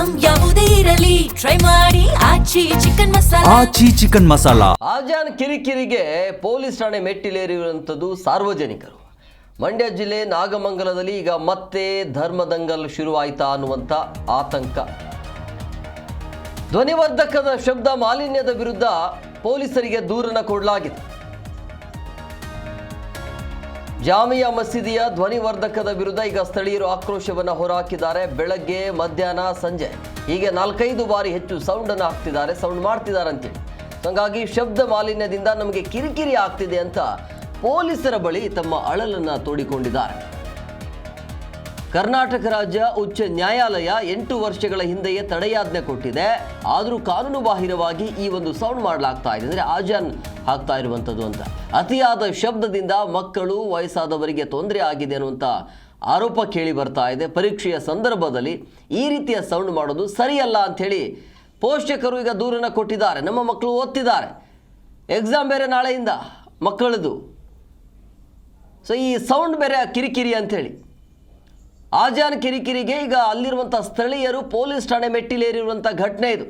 Item ಯಾವುದೇ ಇರಲಿ try ಮಾಡಿ ಆಚಿ ಚಿಕನ್ ಮಸಾಲಾ. ಆಜಾನ್ ಕಿರಿಕಿರಿಗೆ ಪೊಲೀಸ್ ಠಾಣೆ ಮೆಟ್ಟಿಲೇರಿರುವಂಥದ್ದು ಸಾರ್ವಜನಿಕರು. ಮಂಡ್ಯ ಜಿಲ್ಲೆ ನಾಗಮಂಗಲದಲ್ಲಿ ಈಗ ಮತ್ತೆ ಧರ್ಮದಂಗಲ್ ಶುರುವಾಯಿತಾ ಅನ್ನುವಂಥ ಆತಂಕ. ಧ್ವನಿವರ್ಧಕದ ಶಬ್ದ ಮಾಲಿನ್ಯದ ವಿರುದ್ಧ ಪೊಲೀಸರಿಗೆ ದೂರನ್ನು ಕೊಡಲಾಗಿದೆ. ಜಾಮಿಯಾ ಮಸೀದಿಯ ಧ್ವನಿವರ್ಧಕದ ವಿರುದ್ಧ ಈಗ ಸ್ಥಳೀಯರು ಆಕ್ರೋಶವನ್ನು ಹೊರಹಾಕಿದ್ದಾರೆ. ಬೆಳಗ್ಗೆ, ಮಧ್ಯಾಹ್ನ, ಸಂಜೆ ಹೀಗೆ 4-5 ಬಾರಿ ಹೆಚ್ಚು ಸೌಂಡನ್ನು ಹಾಕ್ತಿದ್ದಾರೆ, ಸೌಂಡ್ ಮಾಡ್ತಿದ್ದಾರೆ ಅಂತೇಳಿ. ಹಾಗಾಗಿ ಶಬ್ದ ಮಾಲಿನ್ಯದಿಂದ ನಮಗೆ ಕಿರಿಕಿರಿ ಆಗ್ತಿದೆ ಅಂತ ಪೊಲೀಸರ ಬಳಿ ತಮ್ಮ ಅಳಲನ್ನು ತೋಡಿಕೊಂಡಿದ್ದಾರೆ. ಕರ್ನಾಟಕ ರಾಜ್ಯ ಉಚ್ಚ ನ್ಯಾಯಾಲಯ 8 ವರ್ಷಗಳ ಹಿಂದೆಯೇ ತಡೆಯಾಜ್ಞೆ ಕೊಟ್ಟಿದೆ. ಆದರೂ ಕಾನೂನು ಬಾಹಿರವಾಗಿ ಈ ಒಂದು ಸೌಂಡ್ ಮಾಡಲಾಗ್ತಾ ಇದೆ, ಅಂದರೆ ಆಜಾನ್ ಹಾಕ್ತಾ ಇರುವಂಥದ್ದು ಅಂತ. ಅತಿಯಾದ ಶಬ್ದದಿಂದ ಮಕ್ಕಳು, ವಯಸ್ಸಾದವರಿಗೆ ತೊಂದರೆ ಆಗಿದೆ ಅನ್ನುವಂಥ ಆರೋಪ ಕೇಳಿ ಬರ್ತಾ ಇದೆ. ಪರೀಕ್ಷೆಯ ಸಂದರ್ಭದಲ್ಲಿ ಈ ರೀತಿಯ ಸೌಂಡ್ ಮಾಡೋದು ಸರಿಯಲ್ಲ ಅಂಥೇಳಿ ಪೋಷಕರು ಈಗ ದೂರನ್ನು ಕೊಟ್ಟಿದ್ದಾರೆ. ನಮ್ಮ ಮಕ್ಕಳು ಓದ್ತಿದ್ದಾರೆ, ಎಕ್ಸಾಮ್ ಬೇರೆ ನಾಳೆಯಿಂದ ಮಕ್ಕಳದು, ಸೊ ಈ ಸೌಂಡ್ ಬೇರೆ ಕಿರಿಕಿರಿ ಅಂಥೇಳಿ. ಆಜಾನ್ ಕಿರಿಕಿರಿಗೆ ಈಗ ಅಲ್ಲಿರುವಂಥ ಸ್ಥಳೀಯರು ಪೊಲೀಸ್ ಠಾಣೆ ಮೆಟ್ಟಿಲೇರಿರುವಂಥ ಘಟನೆ ಇದು.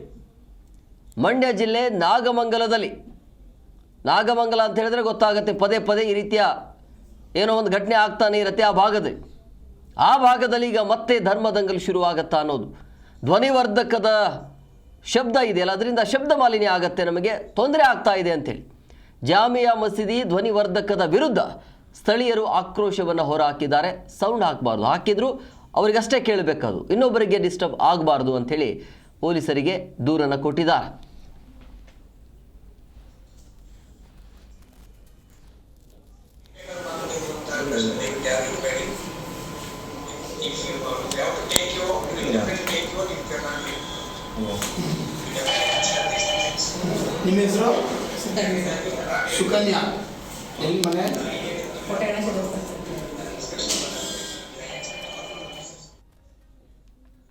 ಮಂಡ್ಯ ಜಿಲ್ಲೆ ನಾಗಮಂಗಲದಲ್ಲಿ, ನಾಗಮಂಗಲ ಅಂತ ಹೇಳಿದ್ರೆ ಗೊತ್ತಾಗುತ್ತೆ, ಪದೇ ಪದೇ ಈ ರೀತಿಯ ಏನೋ ಒಂದು ಘಟನೆ ಆಗ್ತಾನೆ ಇರುತ್ತೆ ಆ ಭಾಗದಲ್ಲಿ ಈಗ ಮತ್ತೆ ಧರ್ಮದಂಗಲ್ ಶುರುವಾಗತ್ತಾ ಅನ್ನೋದು. ಧ್ವನಿವರ್ಧಕದ ಶಬ್ದ ಇದೆಯಲ್ಲ, ಅದರಿಂದ ಶಬ್ದ ಮಾಲಿನ್ಯ ಆಗತ್ತೆ, ನಮಗೆ ತೊಂದರೆ ಆಗ್ತಾ ಇದೆ ಅಂತೇಳಿ ಜಾಮಿಯಾ ಮಸೀದಿ ಧ್ವನಿವರ್ಧಕದ ವಿರುದ್ಧ ಸ್ಥಳೀಯರು ಆಕ್ರೋಶವನ್ನು ಹೊರಹಾಕಿದ್ದಾರೆ. ಸೌಂಡ್ ಹಾಕಬಾರ್ದು, ಹಾಕಿದ್ರು ಅವರಿಗಷ್ಟೇ ಕೇಳಬೇಕದು, ಇನ್ನೊಬ್ಬರಿಗೆ ಡಿಸ್ಟರ್ಬ್ ಆಗಬಾರ್ದು ಅಂಥೇಳಿ ಪೊಲೀಸರಿಗೆ ದೂರನ್ನು ಕೊಟ್ಟಿದ್ದಾರೆ. ನಿಮ್ಮ ಹೆಸರು? ಸುಕನ್ಯಾ. ಎಲ್ಲಿ ಮನೆ?